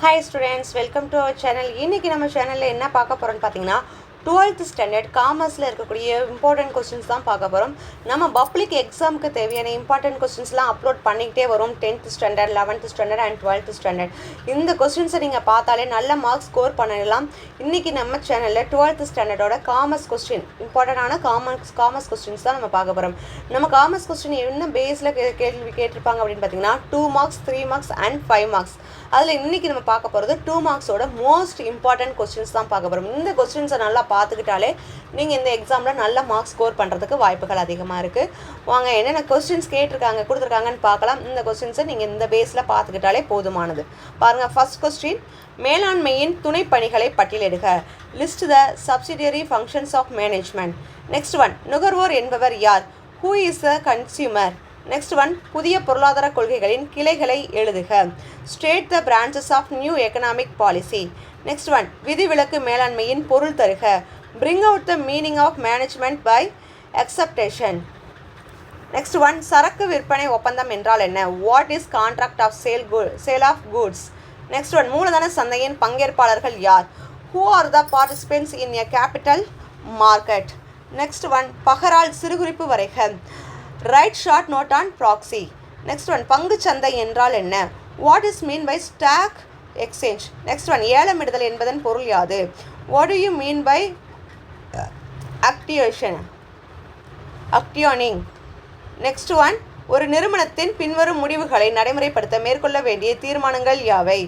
Hi students, welcome to our channel. இன்னைக்கு நம்ம சேனல்ல என்ன பார்க்க போறோம்னு பாத்தீங்கன்னா 12th ஸ்டாண்டர்ட் காமர்ஸ்ல இருக்கக்கூடிய இம்பார்ட்டன்ட் क्वेश्चंस தான் பார்க்க போறோம். நம்ம பப்ளிக் எக்ஸாம்க்கு தேவையான இம்பார்ட்டன்ட் क्वेश्चंसலாம் அப்லோட் பண்ணிட்டே வரோம் 10th standard 11th standard and 12th standard. இந்த क्वेश्चंस நீங்க பார்த்தாலே நல்ல மார்க் ஸ்கோர் பண்ணலாம். இன்னைக்கு நம்ம சேனல்ல 12th ஸ்டாண்டர்டோட காமர்ஸ் क्वेश्चन இம்பார்ட்டன்ட்டான காமர்ஸ் क्वेश्चंस தான் நம்ம பார்க்க போறோம். நம்ம காமர்ஸ் क्वेश्चन என்ன பேஸ்ல கேள்வி கேட்டிருப்பாங்க அப்படினு பாத்தீங்கன்னா 2 மார்க்ஸ் 3 மார்க்ஸ் and 5 மார்க்ஸ். அதுல இன்னைக்கு நம்ம பார்க்க போறது 2 மார்க்ஸோட மோஸ்ட் இம்பார்ட்டன்ட் क्वेश्चंस தான் பார்க்க போறோம். இந்த क्वेश्चंस நல்லா பார்த்துக்கிட்டாலே நீங்க இந்த எக்ஸாம்ல நல்ல மார்க் ஸ்கோர் பண்றதுக்கு வாய்ப்புகள் அதிகமா இருக்கு. வாங்க என்னென்ன क्वेश्चंस கேட்டிருக்காங்க கொடுத்திருக்காங்கன்னு பார்க்கலாம். இந்த क्वेश्चंस நீங்க இந்த பேஸ்ல பார்த்துக்கிட்டாலே போதுமானது. பாருங்க ஃபர்ஸ்ட் क्वेश्चन மேலாண்மையின் துணை பணிகளை பட்டியலிடுக. List the subsidiary functions of management. Next one நுகர்வோர் என்பவர் யார்? Who is a consumer? Next one புதிய பொருளாதார கொள்கைகளின் கிளைகளை எழுதுக. State the branches of new economic policy. Next one விதிவிலக்கு மேலாண்மையின் பொருள் தருக. Bring out the meaning of management by acceptation. Next one சரக்கு விற்பனை ஒப்பந்தம் என்றால் என்ன? What is contract of sale of goods. Next one மூலதன சந்தையின் பங்கேற்பாளர்கள் யார்? Who R the participants in a capital market. Next one பகரால் சிறுகுறிப்பு வரைக. Write short note on proxy. Next one பங்கு சந்தை என்றால் என்ன? What is mean by stock exchange. Next one ஏலமிடுதல் என்பதன் பொருள் யாது? What do you mean by auctioning. Next one ஒரு நிறுவனத்தின் பின்வரும் முடிவுகளை நடைமுறைப்படுத்த மேற்கொள்ள வேண்டிய தீர்மானங்கள் யாவை?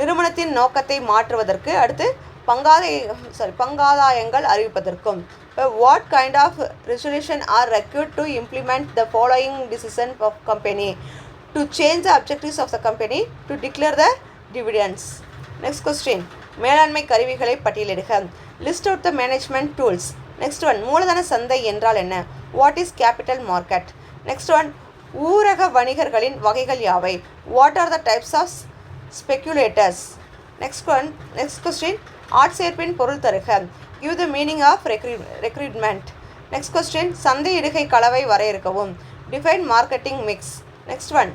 நிறுவனத்தின் நோக்கத்தை மாற்றுவதற்கு அடுத்து பங்காதாயங்கள் அறிவிப்பதற்கும். What kind of resolution are required to implement the following decision of company to change the objectives of the company to declare the dividends. Next question மேலாண்மை கருவிகளை பட்டியலிடுக. List out the management tools. Next one மூலதன சந்தை என்றால் என்ன? What is capital market. Next one ஊரக வணிகர்களின் வகைகள் யாவை? What are the types of speculators. Next question ஆட்சேர்ப்பின் பொருள் தருக. Give the meaning of recruitment. Next question சந்தையிடுகை கலவை வரையறுக்கவும். Define marketing mix. Next one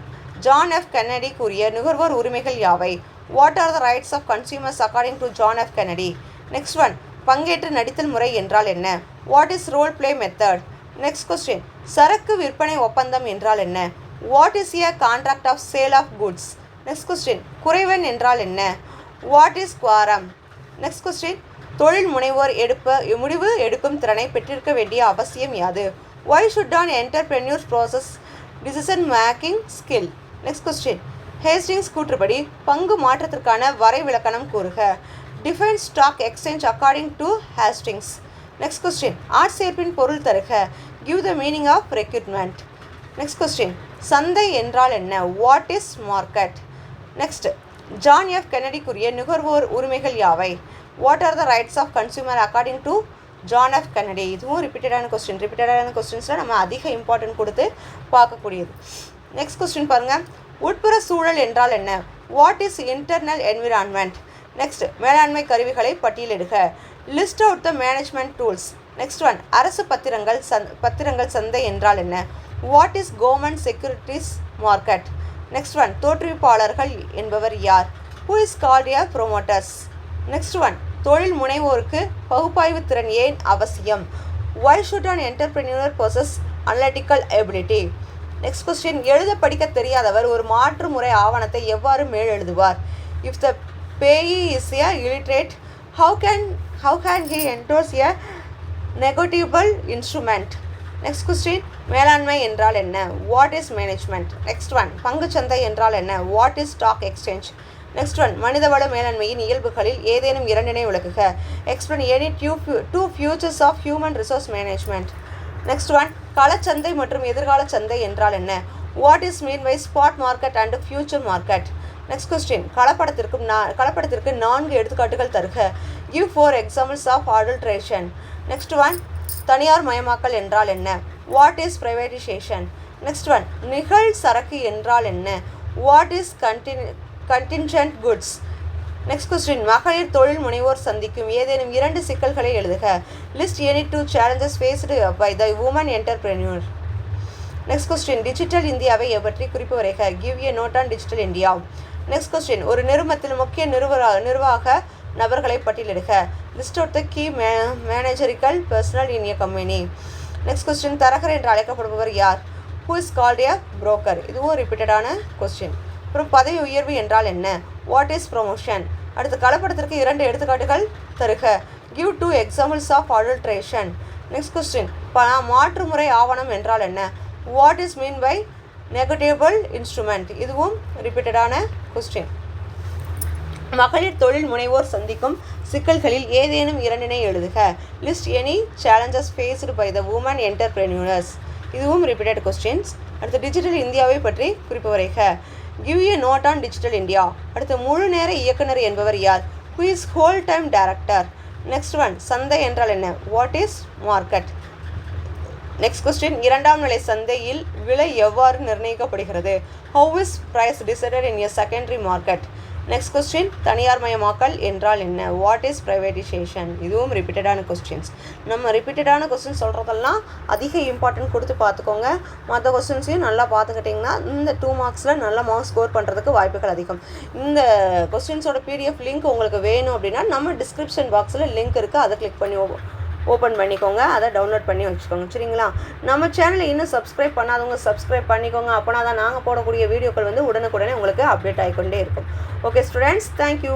John F Kennedy கூறிய நுகர்வோர் உரிமைகள் யாவை? What are the rights of consumers according to John F Kennedy. Next one பங்கேற்று நடித்தல் முறை என்றால் என்ன? What is role play method. Next question சரக்கு விற்பனை ஒப்பந்தம் என்றால் என்ன? What is a contract of sale of goods. Next question குறைவன் என்றால் என்ன? What is quorum. Next question தொழில் முனைவோர் முடிவு எடுக்கும் திறனை பெற்றிருக்க வேண்டிய அவசியம் யாது? Why should an entrepreneur process decision making skill. Next question Hastings கூற்றுப்படி பங்கு மாற்றத்திற்கான வரைவிலக்கணம் கூறுக. Define stock exchange according to Hastings. Next question ஆட்சேர்ப்பின் பொருள் தருக. Give the meaning of recruitment. Next question சந்தை என்றால் என்ன? What is market. Next John F Kennedy கூறிய நுகர்வோர் உரிமைகள் யாவை? What are the rights of consumer according to John F Kennedy. இதுவும் ரிப்பீட்டடான கொஸ்டின்ஸில் நம்ம அதிக இம்பார்ட்டன்ட் கொடுத்து பார்க்கக்கூடியது. நெக்ஸ்ட் கொஸ்டின் பாருங்கள் உட்புற சூழல் என்றால் என்ன? What is internal environment. Next மேலாண்மை கருவிகளை பட்டியலிடுக. List out the management tools. Next one அரசு பத்திரங்கள் சந்தை என்றால் என்ன? What is government securities market. Next one தோற்றுவிப்பாளர்கள் என்பவர் யார்? Who is called a promoters. Next one தொழில் முனைவோருக்கு பகுப்பாய்வு திறன் ஏன் அவசியம்? why should an entrepreneur possess analytical ability. Next question எழுத படிக்க தெரியாதவர் ஒரு மாற்று முறை ஆவணத்தை எவ்வாறு மேலெழுதுவார்? If the payee is a illiterate, how can he endorse a negotiable instrument. Next question மேலாண்மை என்றால் என்ன? What is management. Next one பங்குச்சந்தை என்றால் என்ன? What is stock exchange. Next one மனிதவள மேலாண்மையின் இயல்புகளில் ஏதேனும் இரண்டினை விளக்குக. Explain any two futures of human resource management. Next one களச்சந்தை மற்றும் எதிர்கால சந்தை என்றால் என்ன? What is mean by spot market and future market. Next question கலப்படத்திற்கு 4 எடுத்துக்காட்டுகள் தருக. Give 4 examples of adulteration. Next one தனியார் மயமாக்கல் என்றால் என்ன? What is privatisation. Next one நிகழ் சரக்கு என்றால் என்ன? What is contingent goods. Next question மகளிர் தொழில் முனைவோர் சந்திக்கும் ஏதேனும் 2 சிக்கல்களை எழுதுக. List any 2 challenges faced by the woman entrepreneur. Next question digital இந்தியாவை பற்றி குறிப்பு வரைக. Give a note on digital India. Next question, ஒரு நிறுவனத்தில் முக்கிய நிர்வாக நபர்களை பட்டியலிடுக. List out the key managerial personnel in a company. Next question, தரகர் என்று அழைக்கப்படுபவர் யார்? Who is called a broker. இதுவும் ரிப்பீட்டடான கொஸ்டின். அப்புறம் பதவி உயர்வு என்றால் என்ன? What is promotion. அடுத்து கலப்படத்திற்கு 2 எடுத்துக்காட்டுகள் தருக. Give 2 examples of adulteration. Next question, மாற்றுமுறை ஆவணம் என்றால் என்ன? What is mean by negotiable instrument. இதுவும் ரிப்பீட்டடான கொஸ்டின். மகளிர் தொழில் முனைவோர் சந்திக்கும் சிக்கல்களில் ஏதேனும் 2 எழுதுக. List any challenges faced by the woman entrepreneurs. இதுவும் ரிப்பீட்டட் கொஸ்டின்ஸ். அடுத்து டிஜிட்டல் இந்தியாவை பற்றி குறிப்பு வரைக. Give a note on digital India. அடுத்து முழு நேர இயக்குனர் என்பவர் யார்? Who is whole time director. Next one, சந்தை என்றால் என்ன? What is market. Next question, 2ஆம் நிலை சந்தையில் விலை எவ்வாறு நிர்ணயிக்கப்படுகிறது? How is price decided in a secondary market. Next question, தனியார் மயமாக்கல் என்றால் என்ன? What is privatisation. இதுவும் ரிப்பீட்டடான கொஸ்டின்ஸ். நம்ம ரிப்பீட்டடான கொஸ்டின் சொல்கிறதெல்லாம் அதிக இம்பார்ட்டன்ட் கொடுத்து பார்த்துக்கோங்க. மற்ற கொஸ்டின்ஸையும் நல்லா பார்த்துக்கிட்டிங்கன்னா இந்த 2 மார்க்ஸில் நல்ல மார்க்ஸ் ஸ்கோர் பண்ணுறதுக்கு வாய்ப்புகள் அதிகம். இந்த கொஸ்டின்ஸோட பிடிஎஃப் லிங்க் உங்களுக்கு வேணும் அப்படின்னா நம்ம டிஸ்கிரிப்ஷன் பாக்ஸில் லிங்க் இருக்குது, அதை கிளிக் பண்ணி ஓப்பன் பண்ணிக்கோங்க, அதை டவுன்லோட் பண்ணி வச்சுக்கோங்க. சரிங்களா? நம்ம சேனலை இன்னும் சப்ஸ்கிரைப் பண்ணாதவங்க சப்ஸ்கிரைப் பண்ணிக்கோங்க. அப்போனா தான் நாங்கள் போடக்கூடிய வீடியோக்கள் வந்து உடனுக்குடனே உங்களுக்கு அப்டேட் ஆகிக்கொண்டே இருக்கும். Okay students, thank you.